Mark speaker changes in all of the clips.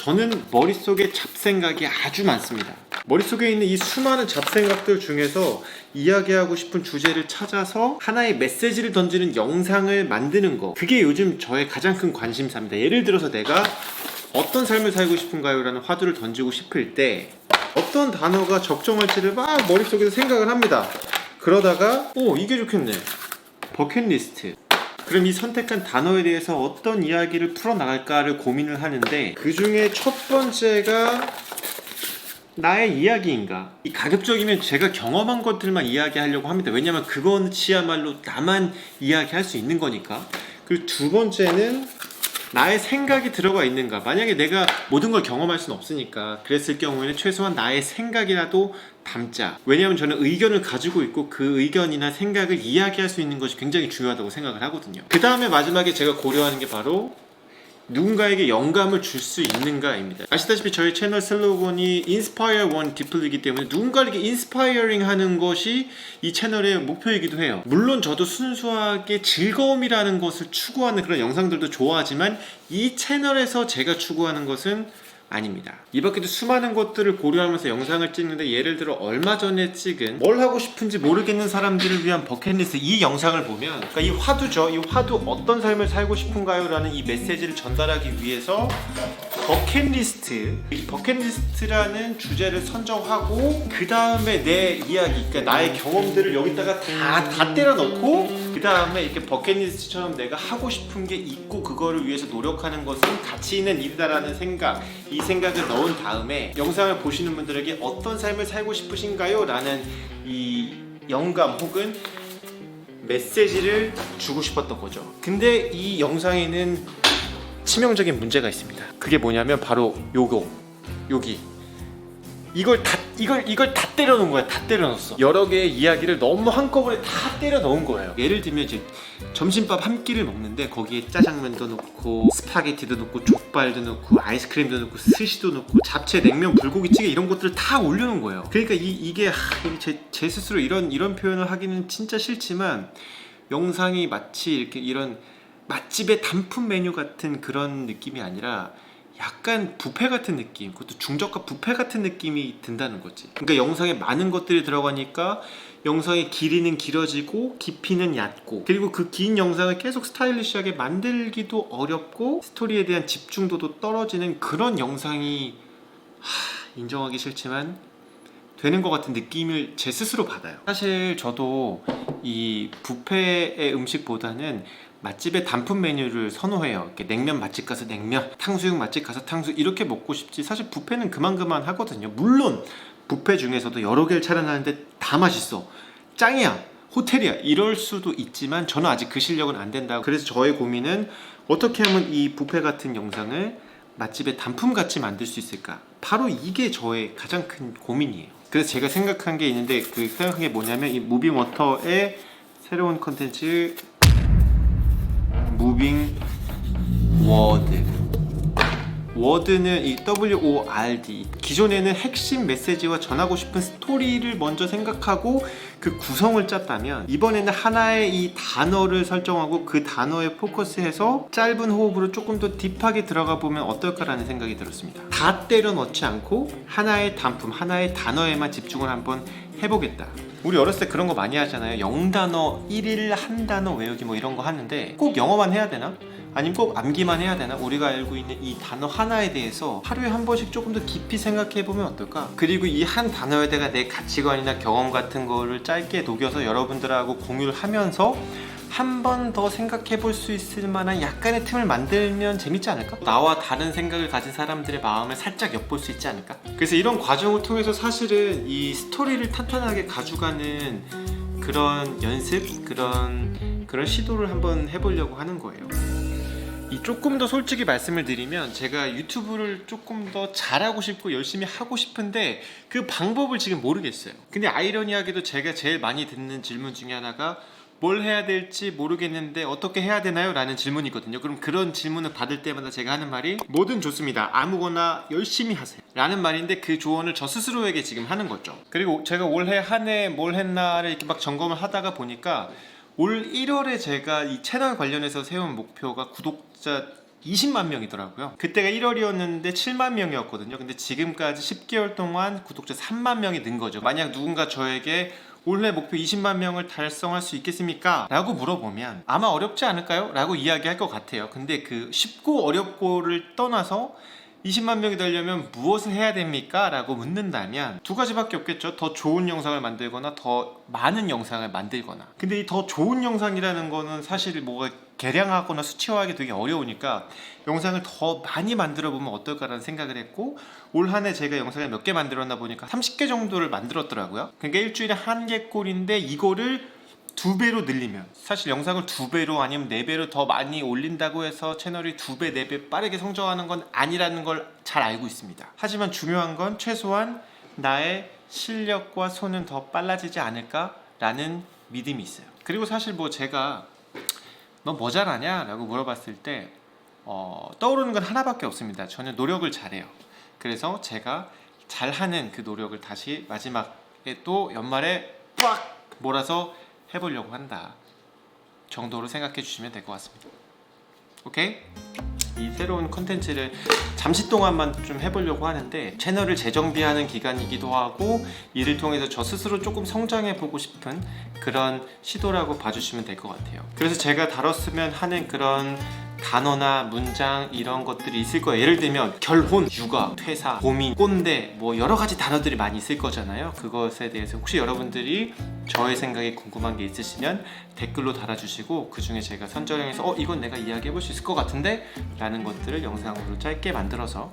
Speaker 1: 저는 머릿속에 잡생각이 아주 많습니다. 머릿속에 있는 이 수많은 잡생각들 중에서 이야기하고 싶은 주제를 찾아서 하나의 메시지를 던지는 영상을 만드는 거, 그게 요즘 저의 가장 큰 관심사입니다. 예를 들어서 내가 어떤 삶을 살고 싶은가요? 라는 화두를 던지고 싶을 때 어떤 단어가 적정할지를 막 머릿속에서 생각을 합니다. 그러다가 이게 좋겠네, 버킷리스트. 그럼 이 선택한 단어에 대해서 어떤 이야기를 풀어나갈까를 고민을 하는데, 그 중에 첫 번째가 나의 이야기인가? 이 가급적이면 제가 경험한 것들만 이야기하려고 합니다. 왜냐면 그것이야말로 나만 이야기할 수 있는 거니까. 그리고 두 번째는 나의 생각이 들어가 있는가. 만약에 내가 모든 걸 경험할 수는 없으니까 그랬을 경우에는 최소한 나의 생각이라도 담자. 왜냐하면 저는 의견을 가지고 있고 그 의견이나 생각을 이야기할 수 있는 것이 굉장히 중요하다고 생각을 하거든요. 그 다음에 마지막에 제가 고려하는 게 바로 누군가에게 영감을 줄 수 있는가입니다. 아시다시피 저희 채널 슬로건이 Inspire One Deeply이기 때문에 누군가에게 인스파이어링 하는 것이 이 채널의 목표이기도 해요. 물론 저도 순수하게 즐거움이라는 것을 추구하는 그런 영상들도 좋아하지만 이 채널에서 제가 추구하는 것은 아닙니다. 이 밖에도 수많은 것들을 고려하면서 영상을 찍는데, 예를 들어 얼마 전에 찍은 뭘 하고 싶은지 모르겠는 사람들을 위한 버킷리스트, 이 영상을 보면, 그러니까 이 화두죠. 이 화두, 어떤 삶을 살고 싶은가요? 라는 이 메시지를 전달하기 위해서 이 버킷리스트라는 주제를 선정하고 그 다음에 내 이야기, 그러니까 나의 경험들을 여기다가 다 때려 넣고, 그 다음에 이렇게 버킷리스트처럼 내가 하고 싶은 게 있고 그거를 위해서 노력하는 것은 가치 있는 일이다라는 생각, 이 생각을 넣은 다음에 영상을 보시는 분들에게 어떤 삶을 살고 싶으신가요? 라는 이 영감 혹은 메시지를 주고 싶었던 거죠. 근데 이 영상에는 치명적인 문제가 있습니다. 그게 뭐냐면 바로 여기 이걸 다 때려 놓은 거야. 다 때려 넣었어. 여러 개의 이야기를 너무 한꺼번에 다 때려 넣은 거예요. 예를 들면 이제 점심밥 한 끼를 먹는데 거기에 짜장면도 넣고 스파게티도 넣고 족발도 넣고 아이스크림도 넣고 스시도 넣고 잡채, 냉면, 불고기찌개 이런 것들을 다 올려놓은 거예요. 그러니까 이게 제 스스로 이런 표현을 하기는 진짜 싫지만, 영상이 마치 이렇게 이런 맛집의 단품 메뉴 같은 그런 느낌이 아니라 약간 뷔페 같은 느낌, 그것도 중저가 뷔페 같은 느낌이 든다는 거지. 그러니까 영상에 많은 것들이 들어가니까 영상의 길이는 길어지고 깊이는 얕고, 그리고 그 긴 영상을 계속 스타일리시하게 만들기도 어렵고 스토리에 대한 집중도도 떨어지는 그런 영상이 인정하기 싫지만 되는 것 같은 느낌을 제 스스로 받아요. 사실 저도 이 뷔페의 음식보다는 맛집의 단품 메뉴를 선호해요. 이렇게 냉면 맛집 가서 냉면, 탕수육 맛집 가서 탕수육, 이렇게 먹고 싶지. 사실 뷔페는 그만 하거든요. 물론 뷔페 중에서도 여러 개를 차려놨는데 다 맛있어, 짱이야, 호텔이야, 이럴 수도 있지만 저는 아직 그 실력은 안 된다고. 그래서 저의 고민은 어떻게 하면 이 뷔페 같은 영상을 맛집의 단품같이 만들 수 있을까? 바로 이게 저의 가장 큰 고민이에요. 그래서 제가 생각한 게 있는데, 그 생각한 게 뭐냐면 이 무빙워터의 새로운 컨텐츠 무빙 워드. 워드는 이 WORD. 기존에는 핵심 메시지와 전하고 싶은 스토리를 먼저 생각하고 그 구성을 짰다면, 이번에는 하나의 이 단어를 설정하고 그 단어에 포커스해서 짧은 호흡으로 조금 더 딥하게 들어가 보면 어떨까라는 생각이 들었습니다. 다 때려 넣지 않고 하나의 단품, 하나의 단어에만 집중을 한번 해보겠다. 우리 어렸을 때 그런 거 많이 하잖아요. 영단어 1일 한 단어 외우기 뭐 이런 거 하는데 꼭 영어만 해야 되나? 아니면 꼭 암기만 해야 되나? 우리가 알고 있는 이 단어 하나에 대해서 하루에 한 번씩 조금 더 깊이 생각해 보면 어떨까? 그리고 이 한 단어에다가 내 가치관이나 경험 같은 거를 짧게 녹여서 여러분들하고 공유를 하면서 한 번 더 생각해 볼 수 있을 만한 약간의 틈을 만들면 재밌지 않을까? 나와 다른 생각을 가진 사람들의 마음을 살짝 엿볼 수 있지 않을까? 그래서 이런 과정을 통해서 사실은 이 스토리를 탄탄하게 가져가는 그런 연습, 그런 시도를 한번 해보려고 하는 거예요. 조금 더 솔직히 말씀을 드리면, 제가 유튜브를 조금 더 잘하고 싶고 열심히 하고 싶은데 그 방법을 지금 모르겠어요. 근데 아이러니하게도 제가 제일 많이 듣는 질문 중에 하나가 뭘 해야 될지 모르겠는데 어떻게 해야 되나요? 라는 질문이거든요. 그럼 그런 질문을 받을 때마다 제가 하는 말이 뭐든 좋습니다, 아무거나 열심히 하세요 라는 말인데, 그 조언을 저 스스로에게 지금 하는 거죠. 그리고 제가 올해 한 해 뭘 했나를 이렇게 막 점검을 하다가 보니까 올 1월에 제가 이 채널 관련해서 세운 목표가 구독자 20만 명이더라고요. 그때가 1월이었는데 7만 명이었거든요. 근데 지금까지 10개월 동안 구독자 3만 명이 는 거죠. 만약 누군가 저에게 올해 목표 20만 명을 달성할 수 있겠습니까? 라고 물어보면 아마 어렵지 않을까요? 라고 이야기할 것 같아요. 근데 그 쉽고 어렵고를 떠나서 20만 명이 되려면 무엇을 해야 됩니까? 라고 묻는다면 두 가지밖에 없겠죠. 더 좋은 영상을 만들거나 더 많은 영상을 만들거나. 근데 이 더 좋은 영상이라는 거는 사실 뭐가 계량하거나 수치화하기 되게 어려우니까 영상을 더 많이 만들어 보면 어떨까라는 생각을 했고, 올 한 해 제가 영상을 몇 개 만들었나 보니까 30개 정도를 만들었더라고요. 그러니까 일주일에 한 개 꼴인데 이거를 2배로 늘리면, 사실 영상을 2배로 아니면 4배로 더 많이 올린다고 해서 채널이 2배, 4배 빠르게 성장하는 건 아니라는 걸 잘 알고 있습니다. 하지만 중요한 건 최소한 나의 실력과 손은 더 빨라지지 않을까라는 믿음이 있어요. 그리고 사실 뭐 제가 너 뭐 잘하냐? 라고 물어봤을 때 떠오르는 건 하나밖에 없습니다. 저는 노력을 잘해요. 그래서 제가 잘하는 그 노력을 다시 마지막에 또 연말에 빡 몰아서 해보려고 한다 정도로 생각해 주시면 될 것 같습니다. 오케이? 이 새로운 컨텐츠를 잠시 동안만 좀 해보려고 하는데, 채널을 재정비하는 기간이기도 하고 이를 통해서 저 스스로 조금 성장해 보고 싶은 그런 시도라고 봐주시면 될 것 같아요. 그래서 제가 다뤘으면 하는 그런 단어나 문장 이런 것들이 있을 거예요. 예를 들면 결혼, 육아, 퇴사, 고민, 꼰대, 뭐 여러 가지 단어들이 많이 있을 거잖아요. 그것에 대해서 혹시 여러분들이 저의 생각이 궁금한 게 있으시면 댓글로 달아주시고, 그 중에 제가 선정해서 이건 내가 이야기해 볼 수 있을 것 같은데 라는 것들을 영상으로 짧게 만들어서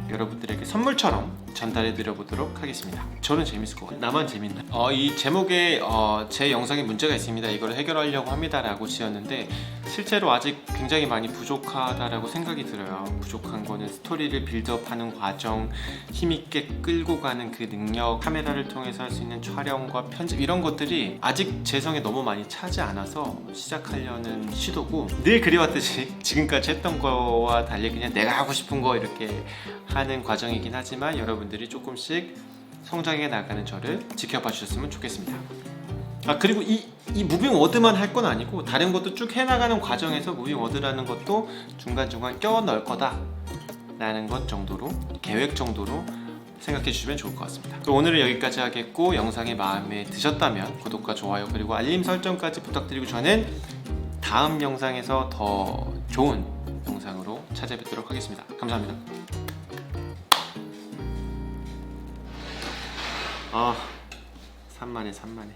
Speaker 1: 여러분들에게 선물처럼 전달해 드려보도록 하겠습니다. 저는 재밌을 것 같아요. 나만 재밌나? 이 제목에 제 영상에 문제가 있습니다, 이걸 해결하려고 합니다 라고 지었는데, 실제로 아직 굉장히 많이 부족하다라고 생각이 들어요. 부족한 거는 스토리를 빌드업하는 과정, 힘있게 끌고 가는 그 능력, 카메라를 통해서 할 수 있는 촬영과 편집, 이런 것들이 아직 제 성에 너무 많이 차지 않아서 시작하려는 시도고, 늘 그래왔듯이 지금까지 했던 거와 달리 그냥 내가 하고 싶은 거 이렇게 하는 과정이긴 하지만 여러분들이 조금씩 성장해 나가는 저를 지켜봐 주셨으면 좋겠습니다. 그리고 이 무빙 워드만 할 건 아니고 다른 것도 쭉 해나가는 과정에서 무빙 워드라는 것도 중간중간 껴 넣을 거다 라는 것 정도로, 계획 정도로 생각해 주시면 좋을 것 같습니다. 그럼 오늘은 여기까지 하겠고, 영상이 마음에 드셨다면 구독과 좋아요 그리고 알림 설정까지 부탁드리고, 저는 다음 영상에서 더 좋은 영상으로 찾아뵙도록 하겠습니다. 감사합니다. 산만해.